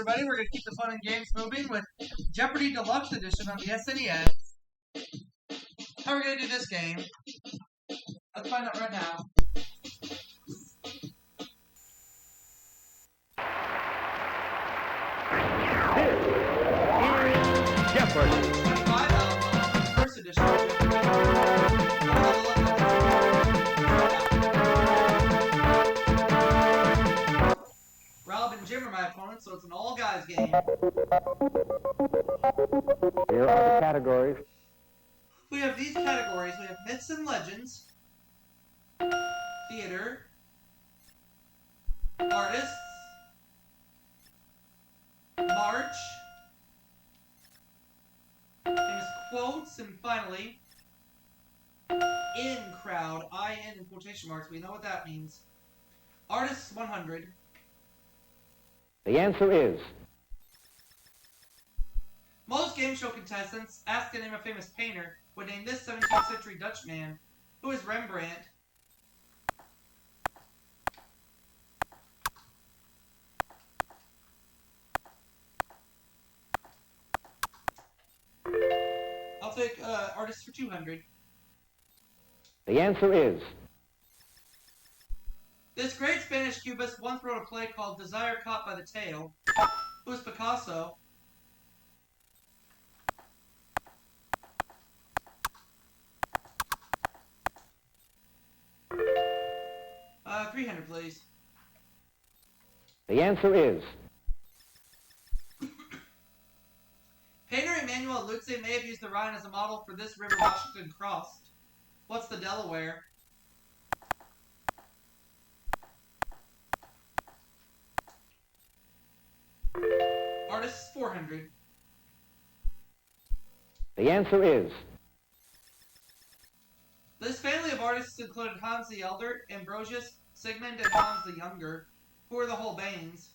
everybody. We're going to keep the fun and games moving with Jeopardy Deluxe Edition on the SNES. How are we going to do this game? Let's find out right now. This is Jeopardy! First edition. Rob and Jim are my opponents, so it's an all-guys game. Here are the categories. We have these categories. We have myths and legends, theater, artists, march, famous quotes, and finally, in crowd. I-N in quotation marks. We know what that means. Artists 100. The answer is... Most game show contestants asked to name a famous painter would name this 17th century Dutch man. Who is Rembrandt? I'll take artists for 200. The answer is... This great Spanish cubist once wrote a play called Desire Caught by the Tail. Who is Picasso? Uh, 300, please. The answer is... Painter Emmanuel Lutze may have used the Rhine as a model for this river Washington crossed. What's the Delaware? Artists 400. The answer is... This family of artists included Hans the Elder, Ambrosius, Sigmund, and Hans the Younger. Who are the Holbeins?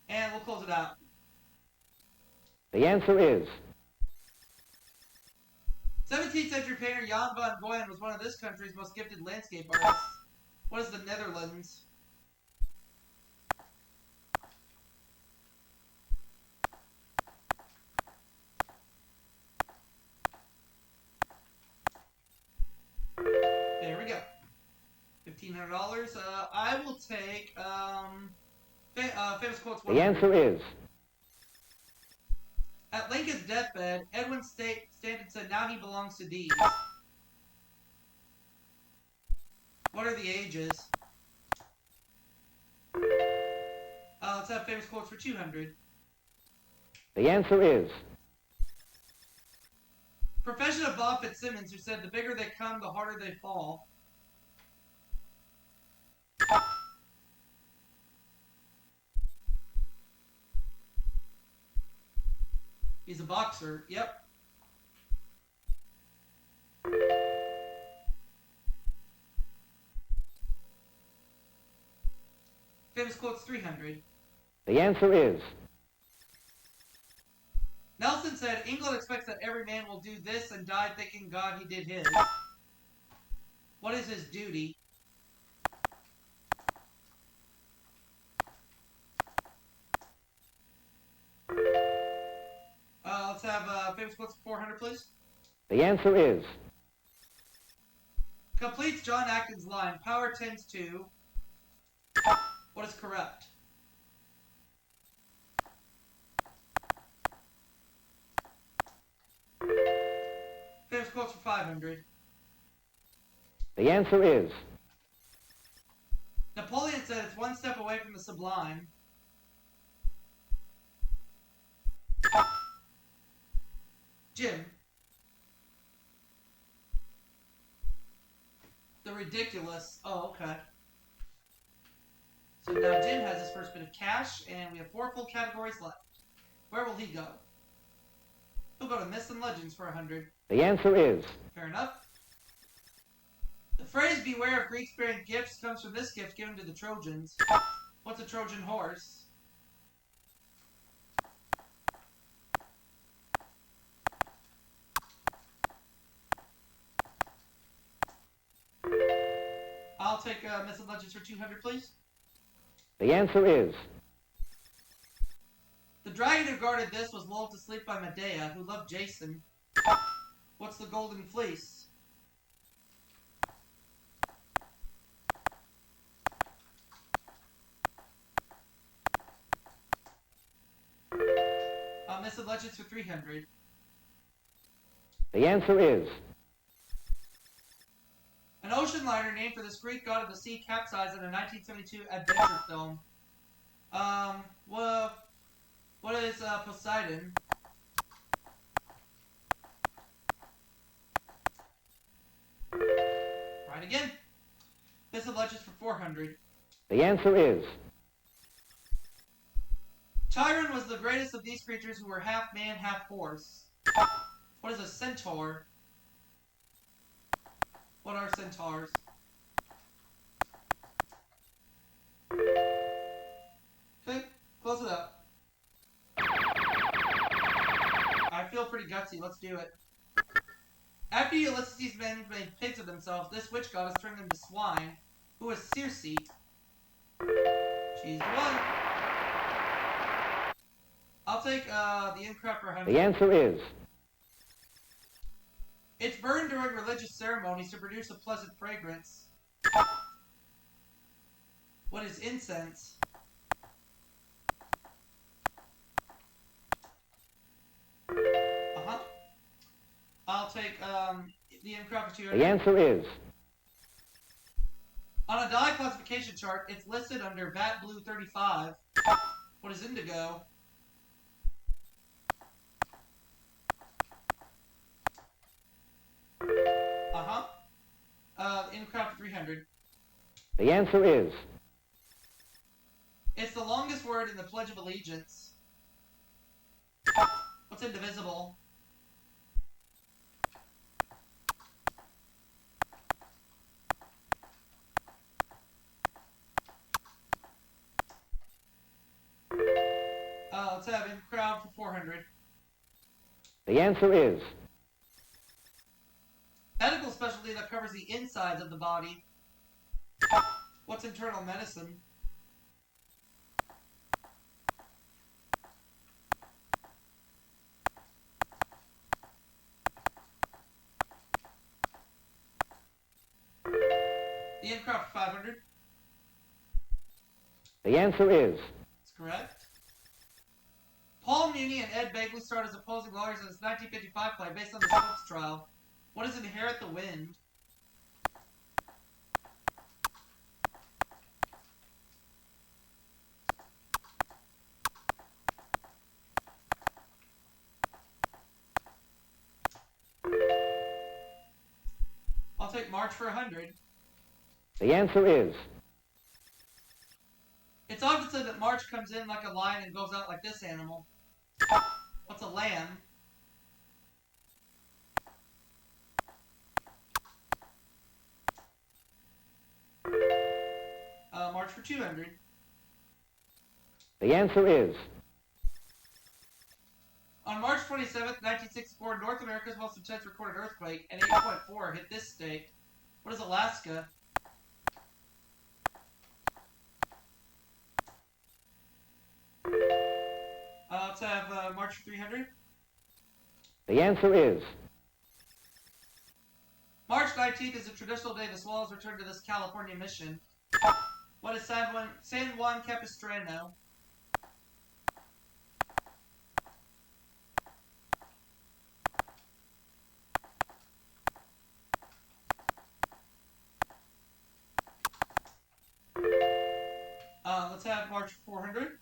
And we'll close it out. The answer is... 17th century painter Jan van Goyen was one of this country's most gifted landscape artists. What is the Netherlands? There we go. $1,500. I will take famous quotes. The answer is... At Lincoln's deathbed, Edwin Stanton said, "Now he belongs to these." What are the ages? Let's have famous quotes for 200. The answer is... Profession of Bob Fitzsimmons, who said, "The bigger they come, the harder they fall." He's a boxer. Yep. Famous quotes 300. The answer is... Nelson said, "England expects that every man will do this and die thanking God he did his." What is his duty? Let's have famous quotes 400, please. The answer is... Completes John Acton's line, "Power tends to..." What is corrupt? Famous quotes for 500. The answer is... Napoleon said, "It's one step away from the sublime." Jim. The ridiculous. Oh, okay. So now Jim has his first bit of cash, and we have 4 full categories left. Where will he go? He'll go to Myths and Legends for 100. The answer is... Fair enough. The phrase "beware of Greeks bearing gifts" comes from this gift given to the Trojans. What's a Trojan horse? I'll take Myths and Legends for 200, please. The answer is. The dragon who guarded this was lulled to sleep by Medea, who loved Jason. What's the golden fleece? Myths and Legends for 300. The answer is. An ocean liner named for this Greek god of the sea capsized in a 1972 adventure film. What is Poseidon? Right again. Myths and Legends for 400. The answer is. Chiron was the greatest of these creatures who were half man, half horse. What is a centaur? What are centaurs? Okay, close it up. I feel pretty gutsy, let's do it. After Ulysses' men made pigs of themselves, this witch goddess turned them into swine, who was Circe. She's the one. I'll take the Incrap for 100. The answer is. It's burned during religious ceremonies to produce a pleasant fragrance. What is incense? I'll take the Incrap for 200. The answer is. On a dye classification chart, it's listed under VAT Blue 35. What is indigo? Incrap for 300. The answer is. It's the longest word in the Pledge of Allegiance. What's indivisible? Let's have Incrap for 400. The answer is. Medical specialty that covers the insides of the body. What's internal medicine? The Incrap for 500. The answer is. That's correct. Paul Muni and Ed Begley starred as opposing lawyers in this 1955 play based on the Scopes trial. What is Inherit the Wind? I'll take March for 100. The answer is. It's often said that March comes in like a lion and goes out like this animal. What's a lamb? March for 200. The answer is. On March 27th, 1964, North America's most intense recorded earthquake, an 8.4, hit this state. What is Alaska? Let's have March for 300. The answer is. March 19th is a traditional day the Swallows return to this California mission. What is San Juan Capistrano? Let's have March 400.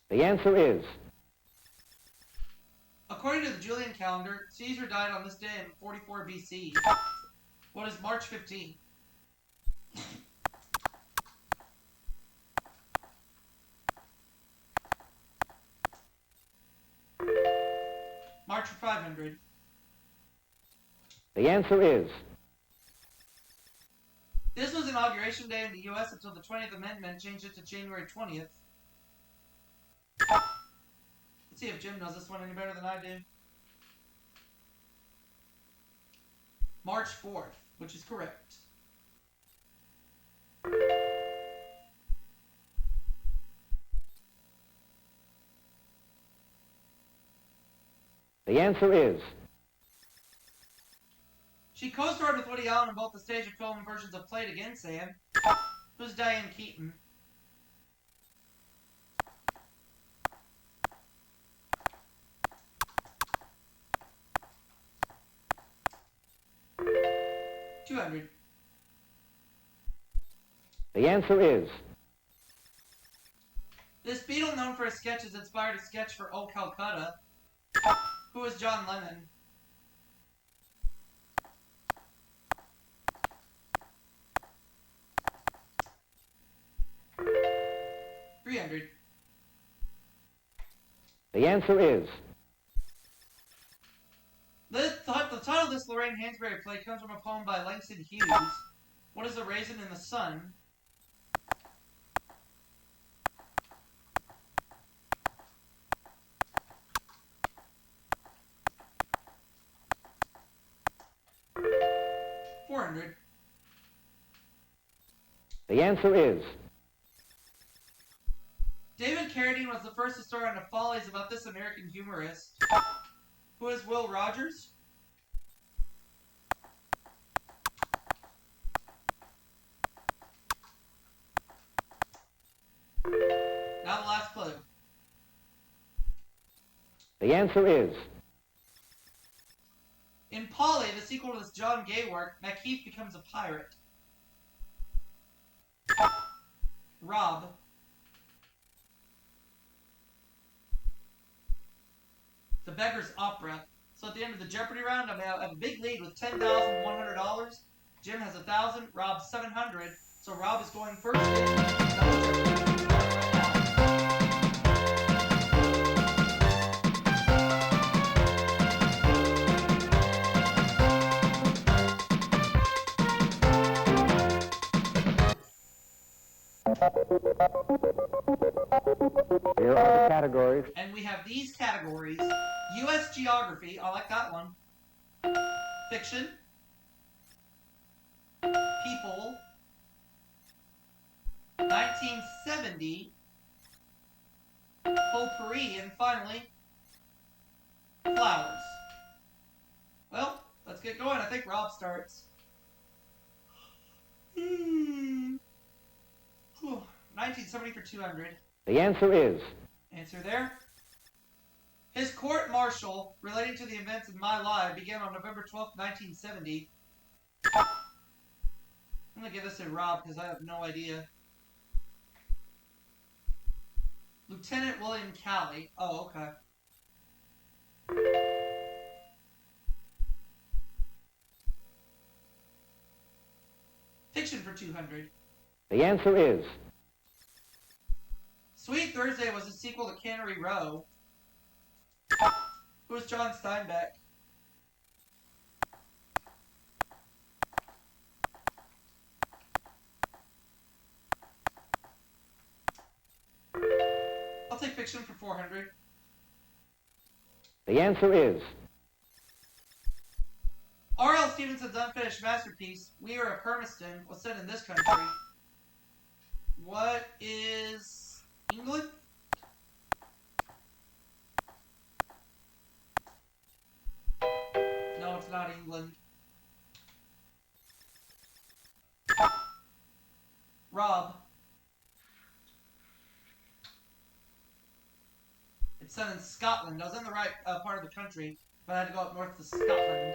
The answer is. According to the Julian calendar, Caesar died on this day in 44 BC. What is March 15th? March for 500. The answer is. This was Inauguration Day in the U.S. until the 20th Amendment changed it to January 20th. Let's see if Jim knows this one any better than I do. March 4th, which is correct. The answer is. She co-starred with Woody Allen in both the stage and film versions of Play It Again, Sam. Who's Diane Keaton? $200. The answer is. This Beatle, known for his sketches, inspired a sketch for Old Calcutta. Who is John Lennon? $300. The answer is. The title of this Lorraine Hansberry play comes from a poem by Langston Hughes. What is a raisin in the sun? $400. The answer is. David Carradine was the first to star on the Follies about this American humorist. Who is Will Rogers? Now the last clue. The answer is. In Polly, the sequel to this John Gay work, McKeith becomes a pirate. Rob. The Beggar's Opera. So at the end of the Jeopardy round, I have a big lead with $10,100. Jim has 1,000. Rob 700. So Rob is going first. Here are the categories. And we have these categories. U.S. Geography, I like that one. Fiction. People. 1970. Potpourri, and finally, flowers. Well, let's get going. I think Rob starts. 1970 for 200. The answer is. Answer there. His court-martial relating to the events in my life began on November 12th, 1970. I'm going to give this to Rob because I have no idea. Lieutenant William Calley. Oh, okay. Fiction for 200. The answer is. Sweet Thursday was a sequel to Cannery Row. Who is John Steinbeck? I'll take fiction for 400. The answer is. R.L. Stevenson's unfinished masterpiece, We Are of Hermiston, was set in this country. What is England? No, it's not England. Rob. It's set in Scotland. I was in the right part of the country, but I had to go up north to Scotland.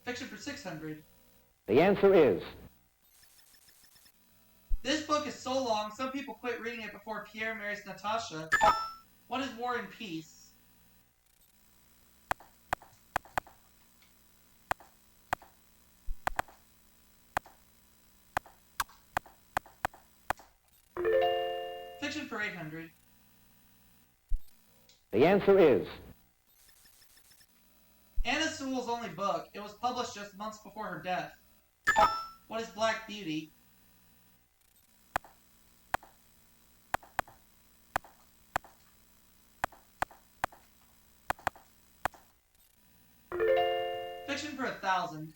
Fiction for 600. The answer is. This book is so long, some people quit reading it before Pierre marries Natasha. What is War and Peace? Fiction for 800. The answer is. Anna Sewell's only book. It was published just months before her death. What is Black Beauty? Fiction for 1,000.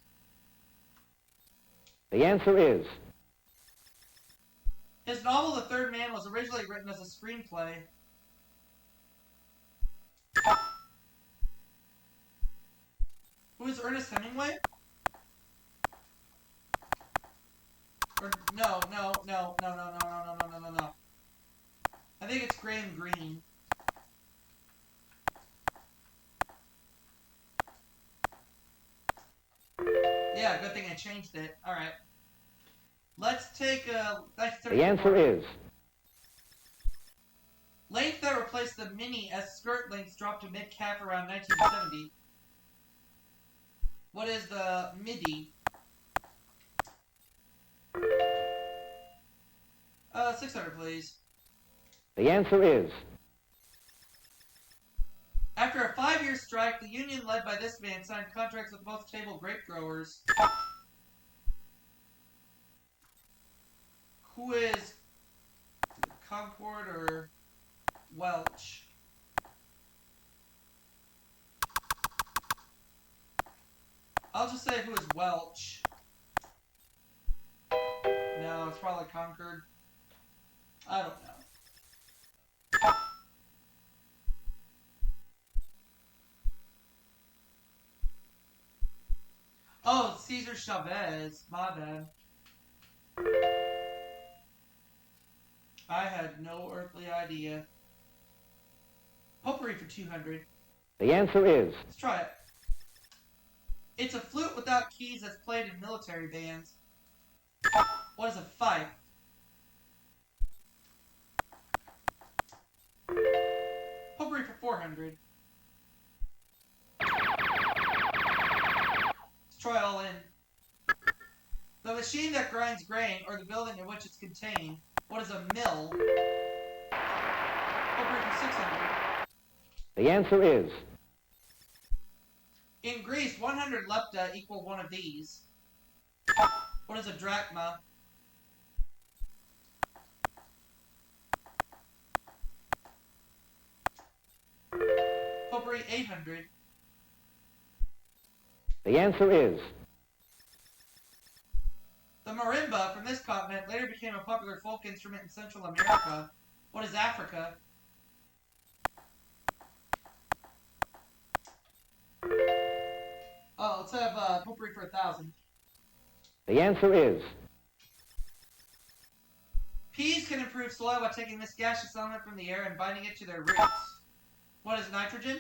The answer is. His novel, The Third Man, was originally written as a screenplay. Who is Ernest Hemingway? Or no. I think it's Graham Greene. Yeah, good thing I changed it. Alright. Let's take a... The answer is. Length that replaced the mini as skirt lengths dropped to mid-calf around 1970. What is the midi? 600, please. The answer is. After a 5-year strike, the union led by this man signed contracts with both table grape growers. Who is Concord or Welch? I'll just say who is Welch. No, it's probably Concord. I don't know. Oh, Cesar Chavez. My bad. I had no earthly idea. Potpourri for 200. The answer is. Let's try it. It's a flute without keys that's played in military bands. What is a fife? Potpourri for 400. Let's try all in. The machine that grinds grain, or the building in which it's contained. What is a mill? Potpourri for 600. The answer is. In Greece, 100 lepta equal one of these. What is a drachma? Potpourri 800. The answer is. The marimba from this continent later became a popular folk instrument in Central America. What is Africa? Oh, let's have potpourri for 1,000. The answer is. Peas can improve soil by taking this gaseous element from the air and binding it to their roots. What is nitrogen?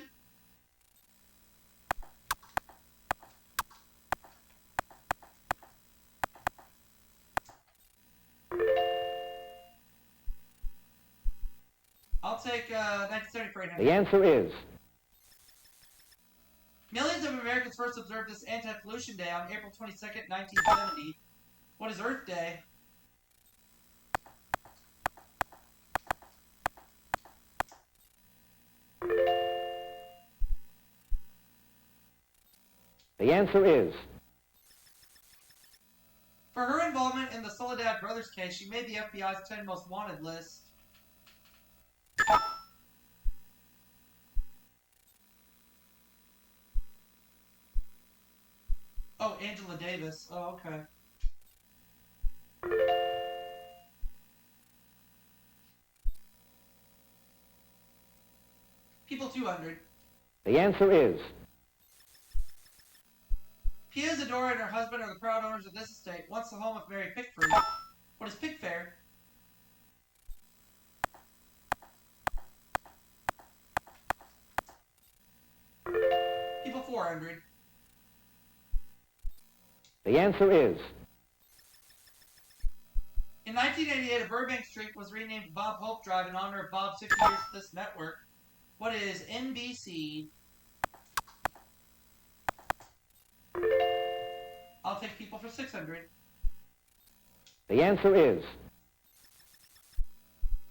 I'll take 1970 for 800. The answer is. Millions of Americans first observed this anti-pollution day on April 22nd, 1970. What is Earth Day? The answer is. For her involvement in the Soledad Brothers case, she made the FBI's 10 most wanted list. Oh, Angela Davis. Oh, okay. People 200. The answer is. Pia Zadora and her husband are the proud owners of this estate, once the home of Mary Pickford. What is Pickfair? People 400. The answer is. In 1988, a Burbank Street was renamed Bob Hope Drive in honor of Bob's 50 years with this network. What is NBC? I'll take people for 600. The answer is.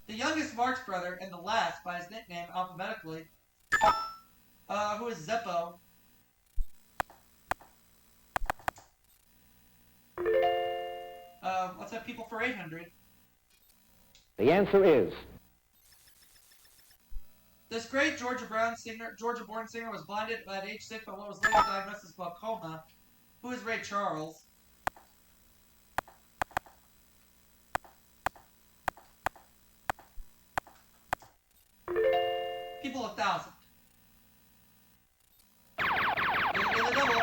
The youngest Marx brother and the last by his nickname alphabetically. Who is Zeppo? Let's have people for 800. The answer is. This great Georgia-born singer was blinded at age 6 by what was later diagnosed as glaucoma. Who is Ray Charles? People 1,000. Get the double.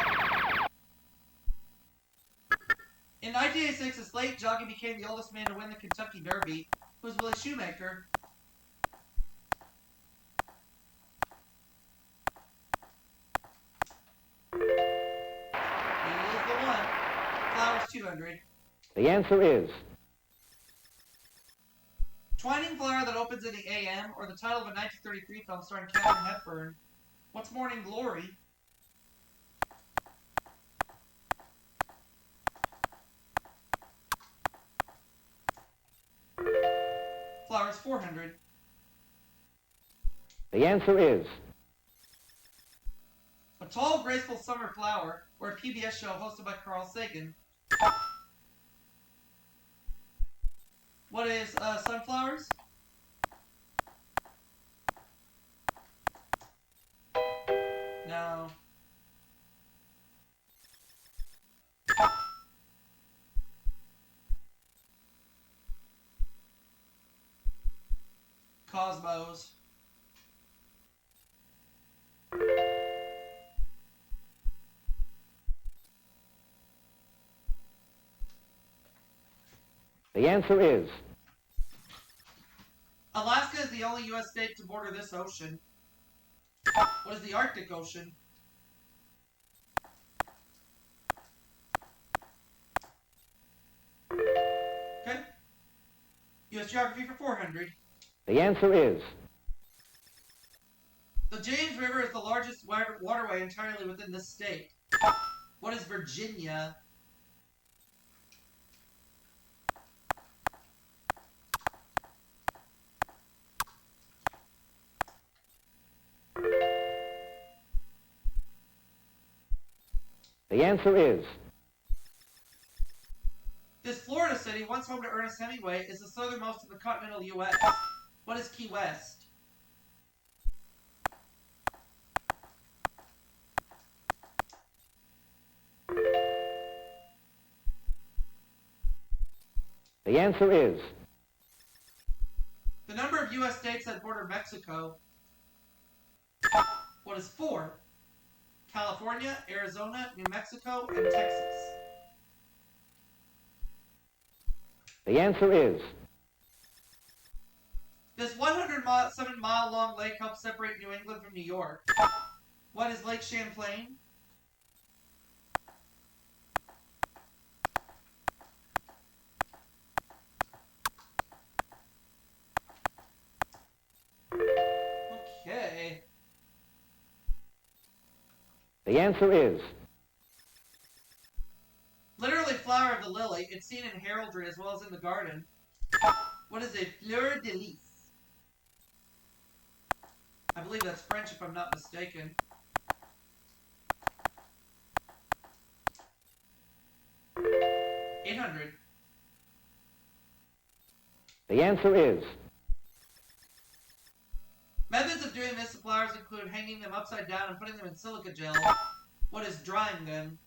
In 1986, a slate jockey became the oldest man to win the Kentucky Derby. Who was Willie Shoemaker? He is the one. Flowers 200. The answer is Twining flower that opens in the AM, or the title of a 1933 film starring Katharine Hepburn. What's Morning Glory? Flowers 400. the answer is A tall, graceful summer flower, or a PBS show hosted by Carl Sagan. What is sunflowers? No. Cosmos. the answer is Alaska is the only U.S. state to border this ocean. What is the Arctic Ocean? Okay. U.S. Geography for 400. the answer is The James River is the largest waterway entirely within this state. What is Virginia? the answer is This Florida city, once home to Ernest Hemingway, is the southernmost of the continental U.S. What is Key West? the answer is The number of U.S. states that border Mexico. What is 4? California, Arizona, New Mexico, and Texas. the answer is This 107-mile long lake helps separate New England from New York. What is Lake Champlain? Okay. the answer is Literally flower of the lily. It's seen in heraldry as well as in the garden. What is a fleur de lis? I believe that's French if I'm not mistaken. $800. the answer is Methods of doing this to flowers include hanging them upside down and putting them in silica gel. What is drying them?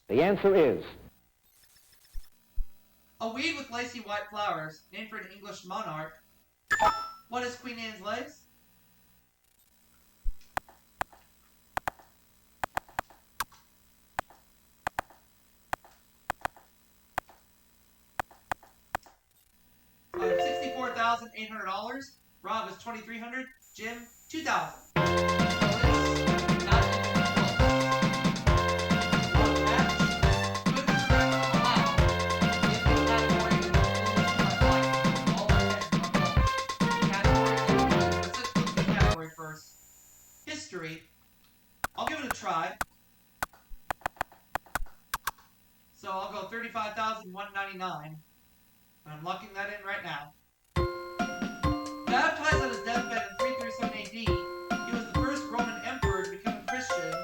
the answer is A weed with lacy white flowers, named for an English monarch. What is Queen Anne's lace? $64,800. Rob is $2,300. Jim, $2,000. History. I'll give it a try. So I'll go $35,199. I'm locking that in right now. Baptized on his deathbed in 337 AD, he was the first Roman emperor to become a Christian.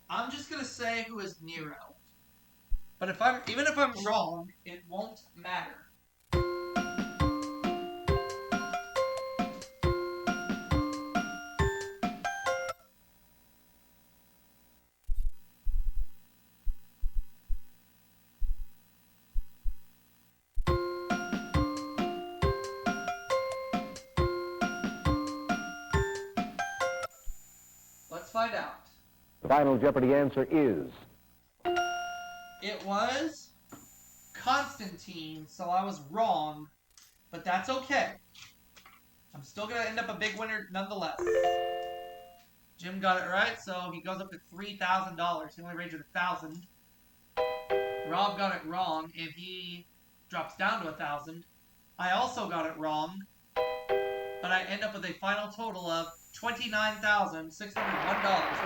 I'm just gonna say who is Nero. But even if I'm wrong, it won't matter. find out. The final Jeopardy answer is... It was Constantine, so I was wrong, but that's okay. I'm still going to end up a big winner nonetheless. Jim got it right, so he goes up to $3,000. He only rated $1,000. Rob got it wrong, and he drops down to $1,000. I also got it wrong, but I end up with a final total of $29,601, which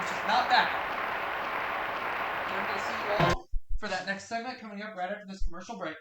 is not bad. And I'm going to see you all for that next segment coming up right after this commercial break.